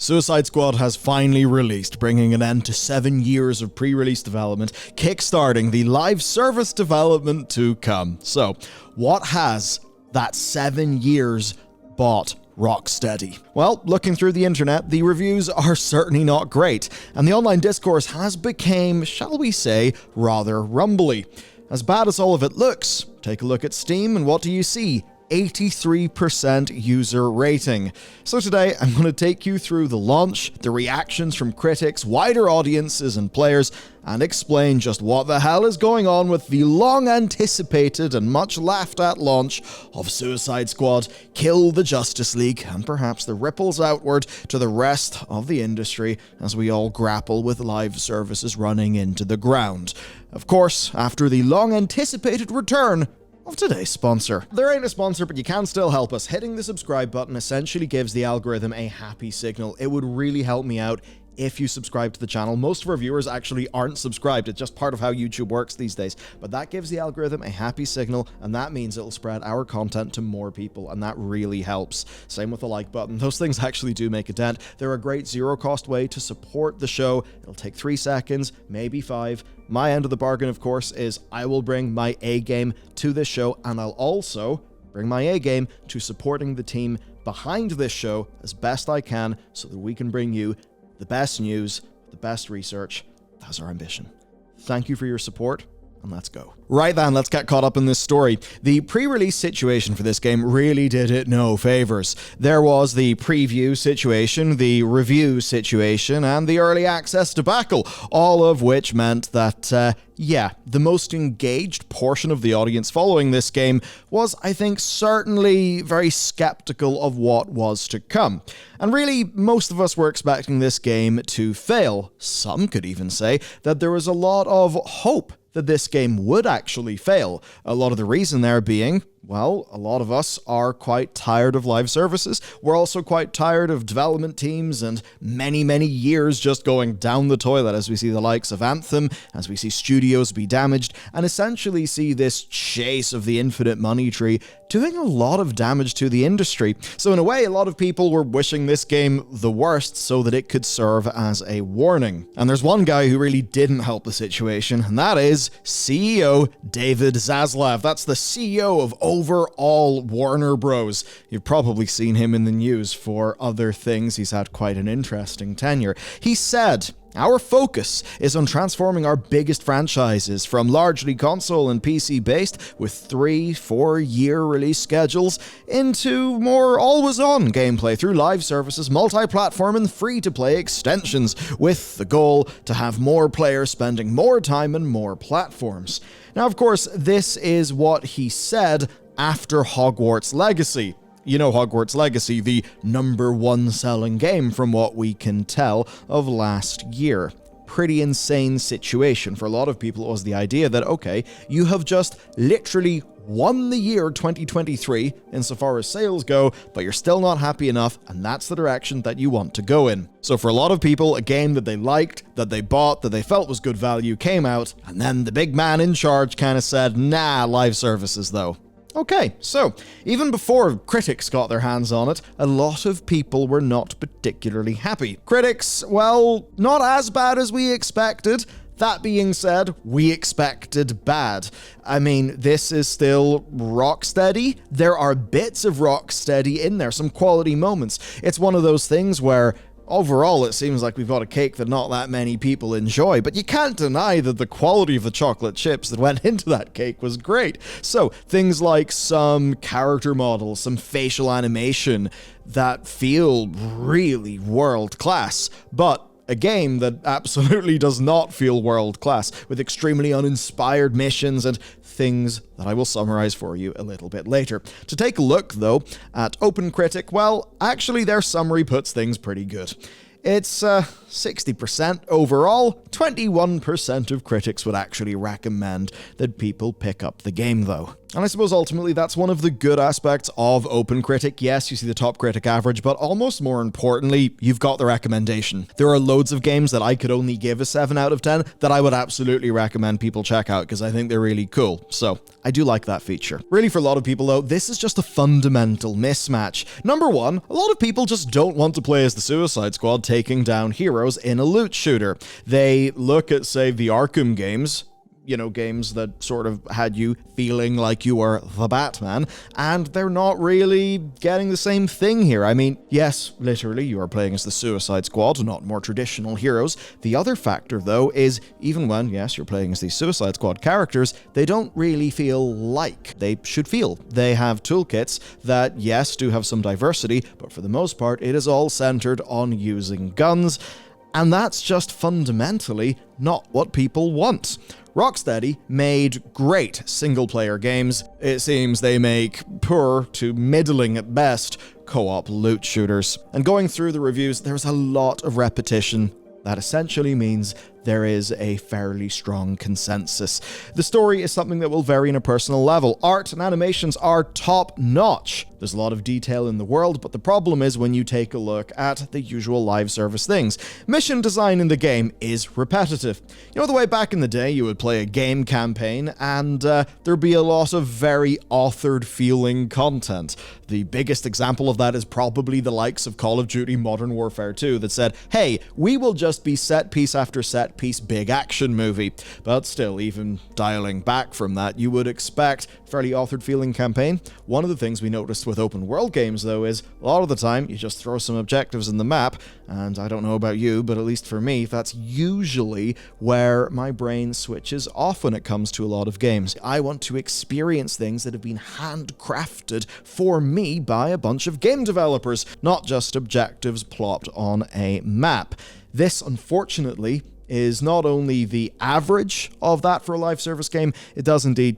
Suicide Squad has finally released, bringing an end to 7 years of pre-release development, kickstarting the live service development to come. So, what has that 7 years bought Rocksteady? Well, looking through the internet, the reviews are certainly not great, and the online discourse has become, shall we say, rather rumbly. As bad as all of it looks, take a look at Steam and what do you see? 83% user rating. So today I'm going to take you through the launch, the reactions from critics, wider audiences and players, and explain just what the hell is going on with the long anticipated and much laughed at launch of Suicide Squad, Kill the Justice League, and perhaps the ripples outward to the rest of the industry as we all grapple with live services running into the ground. Of course, after the long anticipated return of today's sponsor. There ain't a sponsor, but you can still help us. Hitting the subscribe button essentially gives the algorithm a happy signal. It would really help me out if you subscribe to the channel. Most of our viewers actually aren't subscribed. It's just part of how YouTube works these days. But that gives the algorithm a happy signal, and that means it'll spread our content to more people, and that really helps. Same with the like button. Those things actually do make a dent. They're a great zero-cost way to support the show. It'll take 3 seconds, maybe 5. My end of the bargain, of course, is I will bring my A-game to this show, and I'll also bring my A-game to supporting the team behind this show as best I can so that we can bring you the best news, the best research. That's our ambition. Thank you for your support, and let's go. Right then, let's get caught up in this story. The pre-release situation for this game really did it no favors. There was the preview situation, the review situation, and the early access debacle, all of which meant that, the most engaged portion of the audience following this game was, I think, certainly very skeptical of what was to come. And really, most of us were expecting this game to fail. Some could even say that there was a lot of hope that this game would actually fail. A lot of the reason there being, well, a lot of us are quite tired of live services. We're also quite tired of development teams and many, many years just going down the toilet as we see the likes of Anthem, as we see studios be damaged, and essentially see this chase of the infinite money tree doing a lot of damage to the industry. So in a way, a lot of people were wishing this game the worst so that it could serve as a warning. And there's one guy who really didn't help the situation, and that is CEO David Zaslav. That's the CEO of overall Warner Bros. You've probably seen him in the news for other things. He's had quite an interesting tenure. He said, "Our focus is on transforming our biggest franchises from largely console and PC based with 3-4 year release schedules into more always-on gameplay through live services, multi-platform and free-to-play extensions, with the goal to have more players spending more time and more platforms." Now, of course, this is what he said after Hogwarts Legacy. You know Hogwarts Legacy, the #1 selling game from what we can tell of last year. Pretty insane situation. For a lot of people, it was the idea that, okay, you have just literally won the year 2023 insofar as sales go, but you're still not happy enough, and that's the direction that you want to go in. So for a lot of people, a game that they liked, that they bought, that they felt was good value came out, and then the big man in charge kind of said, nah, live services though. Okay, so even before critics got their hands on it, a lot of people were not particularly happy. Critics, well, not as bad as we expected. That being said, we expected bad. I mean, this is still Rocksteady. There are bits of Rocksteady in there, some quality moments. It's one of those things where overall, it seems like we've got a cake that not that many people enjoy, but you can't deny that the quality of the chocolate chips that went into that cake was great. So, things like some character models, some facial animation that feel really world-class, but a game that absolutely does not feel world-class, with extremely uninspired missions and things that I will summarize for you a little bit later. To take a look, though, at OpenCritic, well, actually their summary puts things pretty good. It's 60% overall. 21% of critics would actually recommend that people pick up the game, though. And I suppose ultimately that's one of the good aspects of OpenCritic. Yes, you see the top critic average, but almost more importantly, you've got the recommendation. There are loads of games that I could only give a 7 out of 10 that I would absolutely recommend people check out because I think they're really cool. So I do like that feature. Really, for a lot of people though, this is just a fundamental mismatch. Number one, a lot of people just don't want to play as the Suicide Squad taking down heroes in a loot shooter. They look at, say, the Arkham games, games that sort of had you feeling like you were the Batman, and they're not really getting the same thing here. I mean, yes, literally, you are playing as the Suicide Squad, not more traditional heroes. The other factor, though, is even when, yes, you're playing as these Suicide Squad characters, they don't really feel like they should feel. They have toolkits that, yes, do have some diversity, but for the most part, it is all centered on using guns, and that's just fundamentally not what people want. Rocksteady made great single-player games. It seems they make poor to middling at best co-op loot shooters. And going through the reviews, there's a lot of repetition. That essentially means there is a fairly strong consensus. The story is something that will vary on a personal level. Art and animations are top-notch. There's a lot of detail in the world, but the problem is when you take a look at the usual live service things. Mission design in the game is repetitive. You know, the way back in the day you would play a game campaign and there'd be a lot of very authored feeling content. The biggest example of that is probably the likes of Call of Duty Modern Warfare 2 that said, hey, we will just be set piece after set piece big action movie. But still, even dialing back from that, you would expect fairly authored feeling campaign. One of the things we noticed with open world games though is a lot of the time you just throw some objectives in the map, and I don't know about you, but at least for me, that's usually where my brain switches off when it comes to a lot of games. I want to experience things that have been handcrafted for me by a bunch of game developers, not just objectives plopped on a map. This, unfortunately, is not only the average of that for a live service game, it does indeed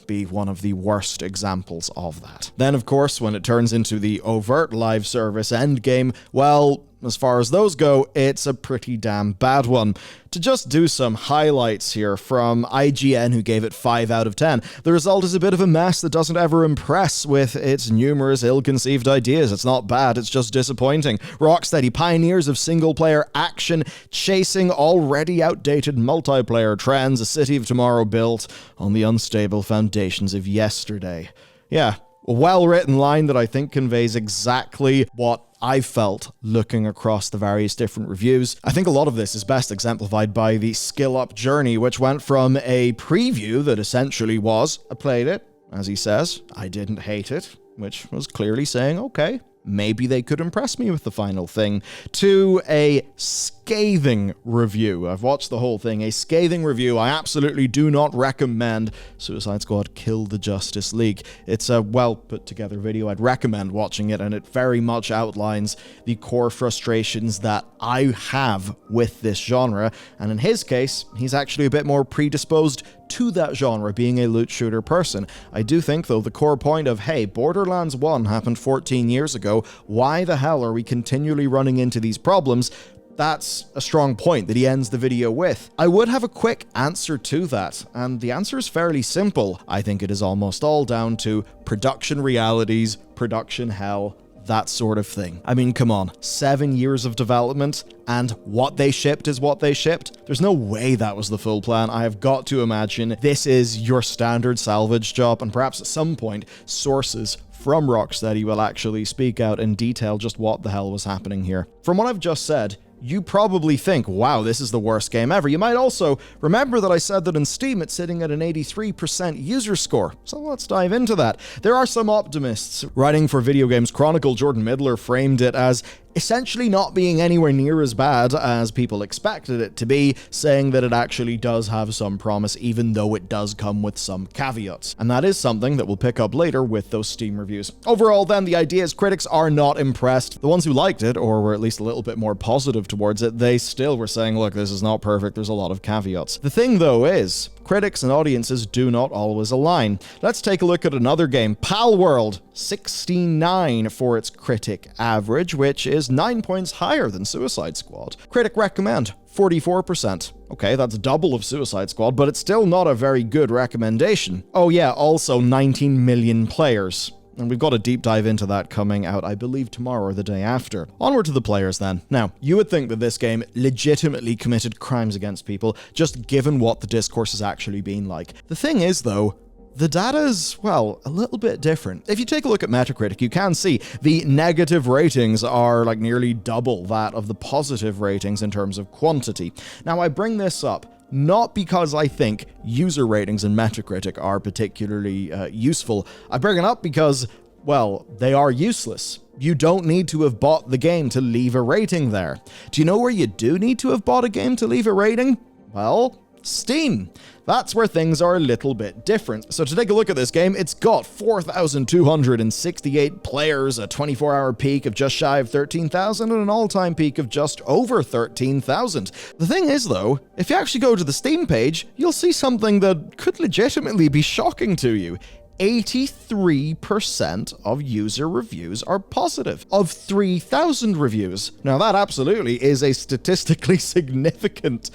be one of the worst examples of that. Then, of course, when it turns into the overt live service endgame, well, as far as those go, it's a pretty damn bad one. To just do some highlights here from IGN, who gave it 5 out of 10, the result is a bit of a mess that doesn't ever impress with its numerous ill-conceived ideas. It's not bad, it's just disappointing. Rocksteady, pioneers of single-player action, chasing already outdated multiplayer trends, a city of tomorrow built on the unstable foundations of yesterday. Yeah, a well-written line that I think conveys exactly what I felt looking across the various different reviews. I think a lot of this is best exemplified by the skill up journey, which went from a preview that essentially was, I played it, as he says, I didn't hate it, which was clearly saying, okay, maybe they could impress me with the final thing, to a scathing review. I've watched the whole thing. A scathing review. I absolutely do not recommend Suicide Squad Kill the Justice League. It's a well put together video. I'd recommend watching it, and it very much outlines the core frustrations that I have with this genre. And in his case, he's actually a bit more predisposed to that genre, being a loot shooter person. I do think, though, the core point of, hey, Borderlands 1 happened 14 years ago, why the hell are we continually running into these problems? That's a strong point that he ends the video with. I would have a quick answer to that, and the answer is fairly simple. I think it is almost all down to production realities, production hell, that sort of thing. I mean, come on, 7 years of development, and what they shipped is what they shipped? There's no way that was the full plan. I have got to imagine this is your standard salvage job, and perhaps at some point, sources from Rocksteady will actually speak out and detail just what the hell was happening here. From what I've just said, you probably think, wow, this is the worst game ever. You might also remember that I said that in Steam it's sitting at an 83% user score. So let's dive into that. There are some optimists. Writing for Video Games Chronicle, Jordan Midler framed it as essentially not being anywhere near as bad as people expected it to be, saying that it actually does have some promise, even though it does come with some caveats. And that is something that we'll pick up later with those Steam reviews. Overall, then, the idea is critics are not impressed. The ones who liked it, or were at least a little bit more positive towards it, they still were saying, look, this is not perfect, there's a lot of caveats. The thing, though, is, critics and audiences do not always align. Let's take a look at another game, Palworld, 69 for its critic average, which is 9 points higher than Suicide Squad. Critic recommend, 44%. Okay, that's double of Suicide Squad, but it's still not a very good recommendation. Oh yeah, also 19 million players. And we've got a deep dive into that coming out, I believe, tomorrow or the day after. Onward to the players then. Now, you would think that this game legitimately committed crimes against people, just given what the discourse has actually been like. The thing is, though, the data is, well, a little bit different. If you take a look at Metacritic, you can see the negative ratings are like nearly double that of the positive ratings in terms of quantity. Now, I bring this up not because I think user ratings in Metacritic are particularly useful. I bring it up because, well, they are useless. You don't need to have bought the game to leave a rating there. Do you know where you do need to have bought a game to leave a rating? Well, Steam. That's where things are a little bit different. So to take a look at this game, it's got 4,268 players, a 24-hour peak of just shy of 13,000, and an all-time peak of just over 13,000. The thing is, though, if you actually go to the Steam page, you'll see something that could legitimately be shocking to you. 83% of user reviews are positive, of 3,000 reviews. Now that absolutely is a statistically significant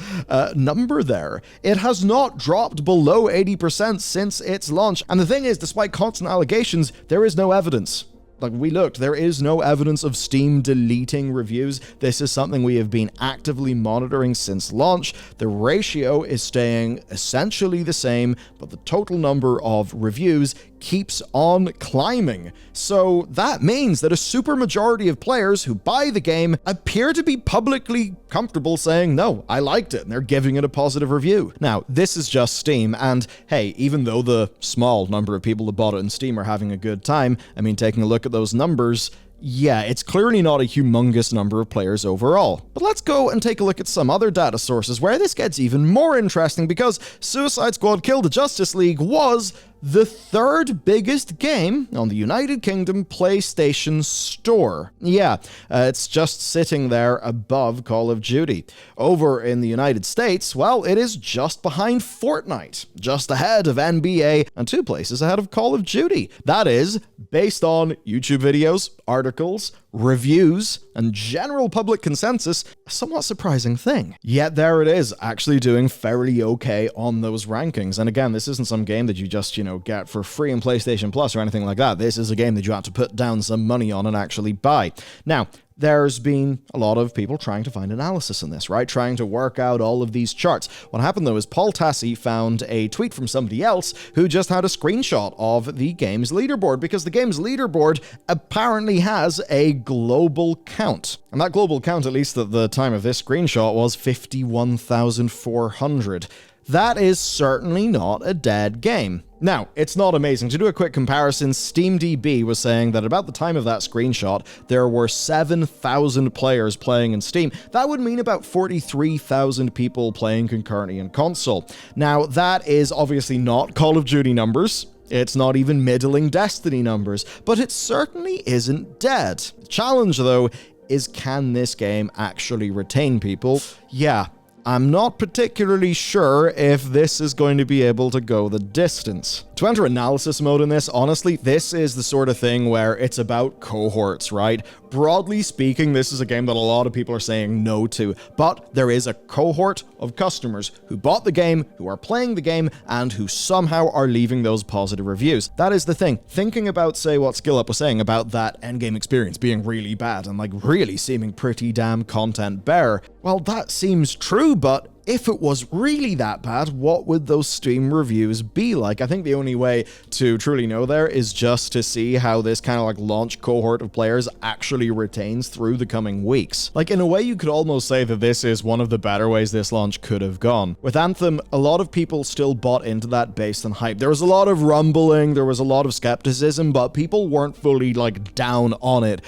number there. It has not dropped below 80% since its launch, and the thing is, despite constant allegations, there is no evidence. Like, we looked, there is no evidence of Steam deleting reviews. This is something we have been actively monitoring since launch. The ratio is staying essentially the same, but the total number of reviews keeps on climbing. So that means that a supermajority of players who buy the game appear to be publicly comfortable saying, no, I liked it, and they're giving it a positive review. Now, this is just Steam, and hey, even though the small number of people that bought it in Steam are having a good time, I mean, taking a look at those numbers, yeah, it's clearly not a humongous number of players overall. But let's go and take a look at some other data sources where this gets even more interesting, because Suicide Squad Kill the Justice League was the third biggest game on the United Kingdom PlayStation Store. Yeah, it's just sitting there above Call of Duty. Over in the United States, well, it is just behind Fortnite, just ahead of NBA, and 2 places ahead of Call of Duty. That is based on YouTube videos, articles, reviews, and general public consensus, a somewhat surprising thing. Yet there it is, actually doing fairly okay on those rankings. And again, this isn't some game that you just, get for free in PlayStation Plus or anything like that. This is a game that you have to put down some money on and actually buy. Now, there's been a lot of people trying to find analysis in this, right? Trying to work out all of these charts. What happened, though, is Paul Tassi found a tweet from somebody else who just had a screenshot of the game's leaderboard, because the game's leaderboard apparently has a global count. And that global count, at least at the time of this screenshot, was 51,400. That is certainly not a dead game. Now, it's not amazing. To do a quick comparison, SteamDB was saying that about the time of that screenshot, there were 7,000 players playing in Steam. That would mean about 43,000 people playing concurrently in console. Now, that is obviously not Call of Duty numbers. It's not even middling Destiny numbers, but it certainly isn't dead. The challenge, though, is can this game actually retain people? Yeah. I'm not particularly sure if this is going to be able to go the distance. To enter analysis mode in this, honestly, this is the sort of thing where it's about cohorts, right? Broadly speaking, this is a game that a lot of people are saying no to, but there is a cohort of customers who bought the game, who are playing the game, and who somehow are leaving those positive reviews. That is the thing. Thinking about, say, what SkillUp was saying about that endgame experience being really bad and like really seeming pretty damn content bare, well, that seems true, but if it was really that bad, what would those Steam reviews be like? I think the only way to truly know there is just to see how this kind of like launch cohort of players actually retains through the coming weeks. Like, in a way, you could almost say that this is one of the better ways this launch could have gone. With Anthem, a lot of people still bought into that based on hype. There was a lot of rumbling, there was a lot of skepticism, but people weren't fully like down on it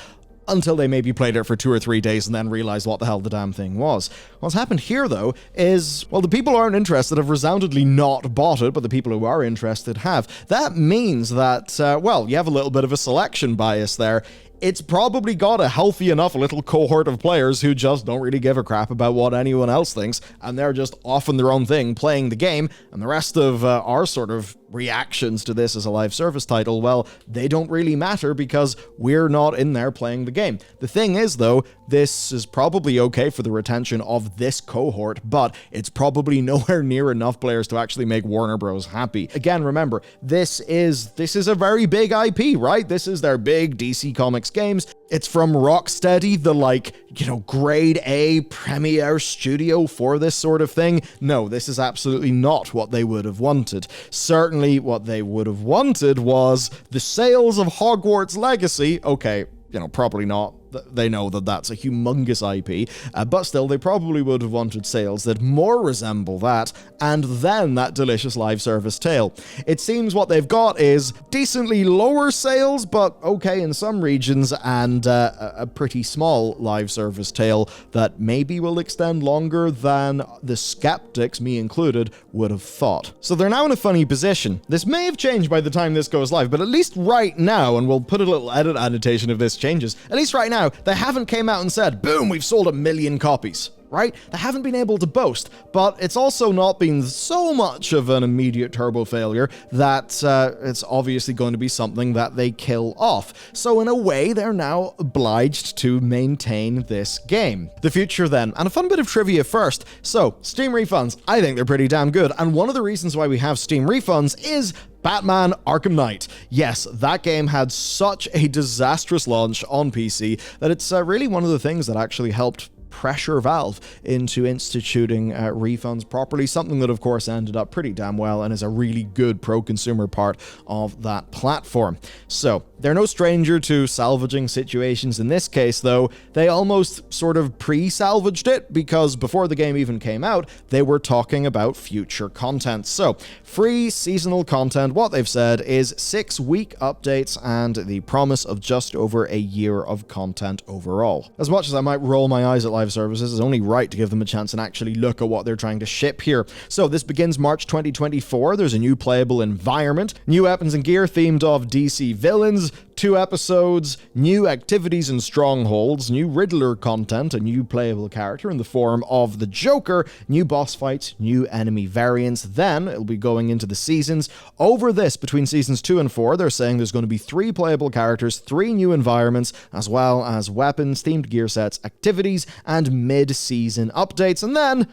until they maybe played it for 2 or 3 days and then realized what the hell the damn thing was. What's happened here, though, is, well, the people who aren't interested have resoundingly not bought it, but the people who are interested have. That means that, well, you have a little bit of a selection bias there. it's probably got a healthy enough little cohort of players who just don't really give a crap about what anyone else thinks, and they're just off on their own thing playing the game, and the rest of our sort of reactions to this as a live service title, well, they don't really matter because we're not in there playing the game. The thing is, though, this is probably okay for the retention of this cohort, but it's probably nowhere near enough players to actually make Warner Bros. Happy. Again, remember, this is a very big IP, right? This is their big DC Comics games. It's from Rocksteady, the grade A premier studio for this sort of thing. No, this is absolutely not what they would have wanted. Certainly what they would have wanted was the sales of Hogwarts Legacy. Okay, probably not. They know that that's a humongous IP, but still, they probably would have wanted sales that more resemble that, and then that delicious live service tale. It seems what they've got is decently lower sales, but okay in some regions, and a pretty small live service tale that maybe will extend longer than the skeptics, me included, would have thought. So they're now in a funny position. This may have changed by the time this goes live, but at least right now, and we'll put a little edit annotation if this changes, at least right now, they haven't came out and said, boom, we've sold 1 million copies, right? They haven't been able to boast, but it's also not been so much of an immediate turbo failure that it's obviously going to be something that they kill off. So in a way, they're now obliged to maintain this game. The future then, and a fun bit of trivia first. So, Steam refunds, I think they're pretty damn good, and one of the reasons why we have Steam refunds is Batman Arkham Knight. Yes, that game had such a disastrous launch on PC that it's really one of the things that actually helped pressure Valve into instituting refunds properly, something that of course ended up pretty damn well and is a really good pro-consumer part of that platform. So, they're no stranger to salvaging situations. In this case, though, they almost sort of pre-salvaged it because before the game even came out, they were talking about future content. So, free seasonal content, what they've said is 6-week updates and the promise of just over a year of content overall. As much as I might roll my eyes at live services, it's only right to give them a chance and actually look at what they're trying to ship here. So, this begins March 2024. There's a new playable environment, new weapons and gear themed of DC villains, 2 episodes, new activities and strongholds, new Riddler content, a new playable character in the form of the Joker, new boss fights, new enemy variants. Then it'll be going into the seasons. Over this, between seasons 2 and 4, they're saying there's going to be 3 playable characters, 3 new environments, as well as weapons, themed gear sets, activities, and mid-season updates. And then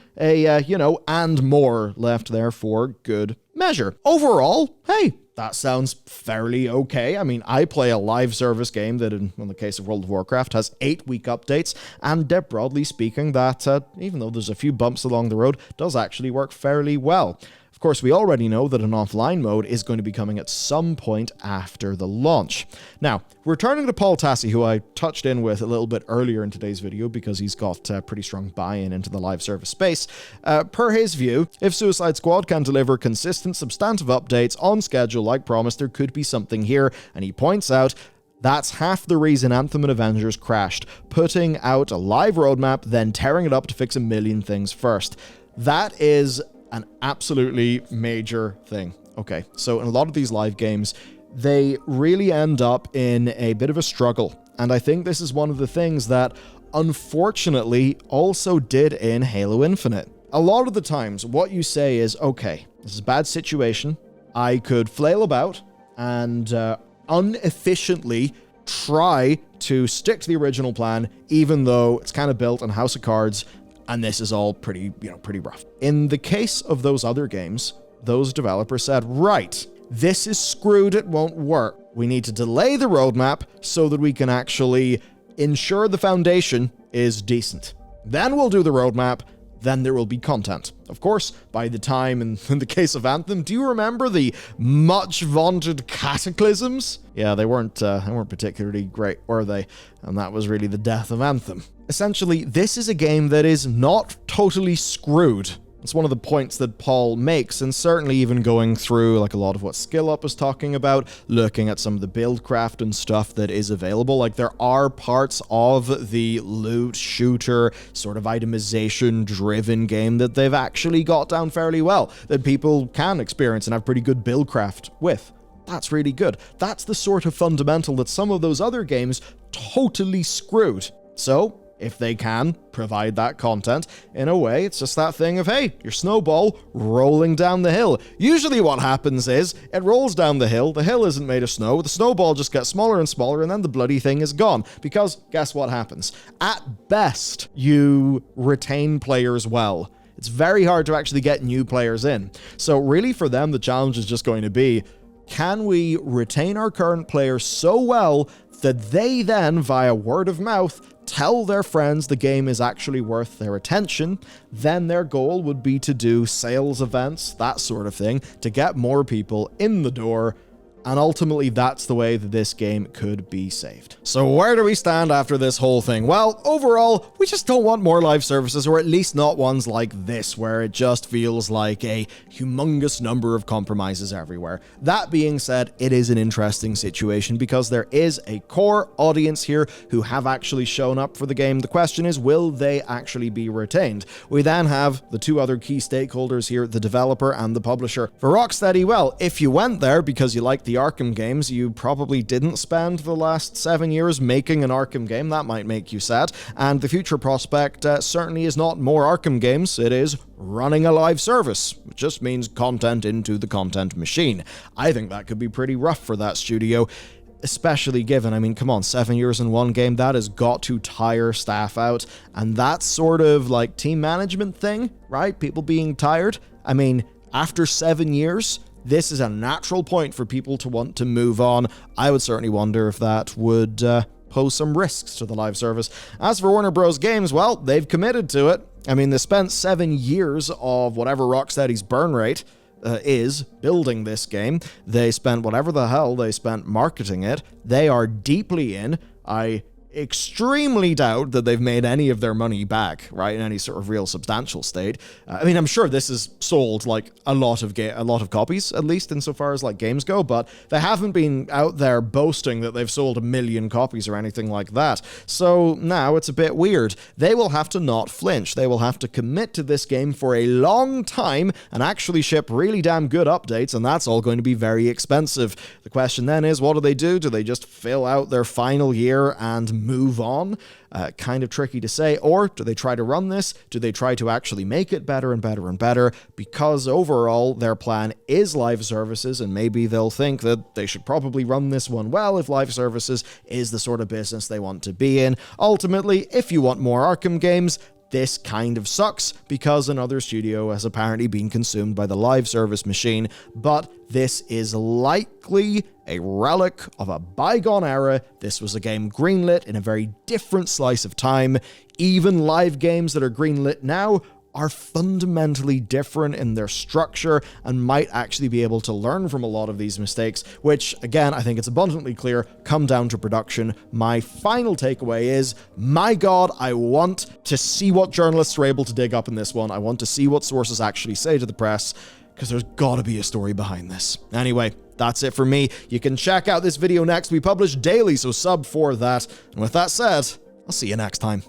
and more left there for good measure. Overall, hey, that sounds fairly okay. I mean, I play a live service game that, in the case of World of Warcraft, has 8-week updates, and broadly speaking, that, even though there's a few bumps along the road, does actually work fairly well. Of course, we already know that an offline mode is going to be coming at some point after the launch. Now, returning to Paul Tassi, who I touched in with a little bit earlier in today's video because he's got pretty strong buy-in into the live service space. Per his view, if Suicide Squad can deliver consistent, substantive updates on schedule like promised, there could be something here, and he points out that's half the reason Anthem and Avengers crashed, putting out a live roadmap, then tearing it up to fix a million things first. That is an absolutely major thing. Okay, so in a lot of these live games, they really end up in a bit of a struggle. And I think this is one of the things that, unfortunately, also did in Halo Infinite. A lot of the times, what you say is, okay, this is a bad situation. I could flail about and inefficiently try to stick to the original plan, even though it's kind of built on House of Cards, and this is all pretty rough. In the case of those other games, those developers said, right, this is screwed, it won't work. We need to delay the roadmap so that we can actually ensure the foundation is decent. Then we'll do the roadmap, then there will be content. Of course, by the time, in the case of Anthem, do you remember the much vaunted cataclysms? Yeah, they weren't particularly great, were they? And that was really the death of Anthem. Essentially, this is a game that is not totally screwed. It's one of the points that Paul makes, and certainly even going through like a lot of what Skill Up is talking about, looking at some of the build craft and stuff that is available. Like, there are parts of the loot shooter sort of itemization driven game that they've actually got down fairly well, that people can experience and have pretty good build craft with. That's really good. That's the sort of fundamental that some of those other games totally screwed. So, if they can provide that content, in a way, it's just that thing of, hey, your snowball rolling down the hill. Usually what happens is, it rolls down the hill isn't made of snow, the snowball just gets smaller and smaller, and then the bloody thing is gone. Because, guess what happens? At best, you retain players well. It's very hard to actually get new players in. So really for them, the challenge is just going to be, can we retain our current players so well that they then, via word of mouth, tell their friends the game is actually worth their attention? Then their goal would be to do sales events, that sort of thing, to get more people in the door. And ultimately, that's the way that this game could be saved. So where do we stand after this whole thing? Well, overall, we just don't want more live services, or at least not ones like this, where it just feels like a humongous number of compromises everywhere. That being said, it is an interesting situation because there is a core audience here who have actually shown up for the game. The question is, will they actually be retained? We then have the two other key stakeholders here, the developer and the publisher. For Rocksteady, well, if you went there because you liked the Arkham games, you probably didn't spend the last 7 years making an Arkham game. That might make you sad. And the future prospect certainly is not more Arkham games, it is running a live service, which just means content into the content machine. I think that could be pretty rough for that studio, especially given, I mean, come on, 7 years in one game, that has got to tire staff out. And that sort of like team management thing, right? People being tired. I mean, after 7 years, this is a natural point for people to want to move on. I would certainly wonder if that would pose some risks to the live service. As for Warner Bros. Games, well, they've committed to it. I mean, they spent 7 years of whatever Rocksteady's burn rate is building this game. They spent whatever the hell they spent marketing it. They are deeply in. I extremely doubt that they've made any of their money back, right, in any sort of real substantial state. I mean, I'm sure this has sold like a lot of copies, at least insofar as like games go, but they haven't been out there boasting that they've sold 1 million copies or anything like that. So now it's a bit weird. They will have to not flinch. They will have to commit to this game for a long time and actually ship really damn good updates, and that's all going to be very expensive. The question then is, what do? Do they just fill out their final year and move on? Kind of tricky to say. Or do they try to run this? Do they try to actually make it better and better and better? Because overall their plan is live services, and maybe they'll think that they should probably run this one well if live services is the sort of business they want to be in. Ultimately, if you want more Arkham games, this kind of sucks because another studio has apparently been consumed by the live service machine, but this is likely a relic of a bygone era. This was a game greenlit in a very different slice of time. Even live games that are greenlit now are fundamentally different in their structure and might actually be able to learn from a lot of these mistakes, which, again, I think it's abundantly clear, come down to production. My final takeaway is, my God, I want to see what journalists are able to dig up in this one. I want to see what sources actually say to the press, because there's gotta be a story behind this. Anyway, that's it for me. You can check out this video next. We publish daily, so sub for that. And with that said, I'll see you next time.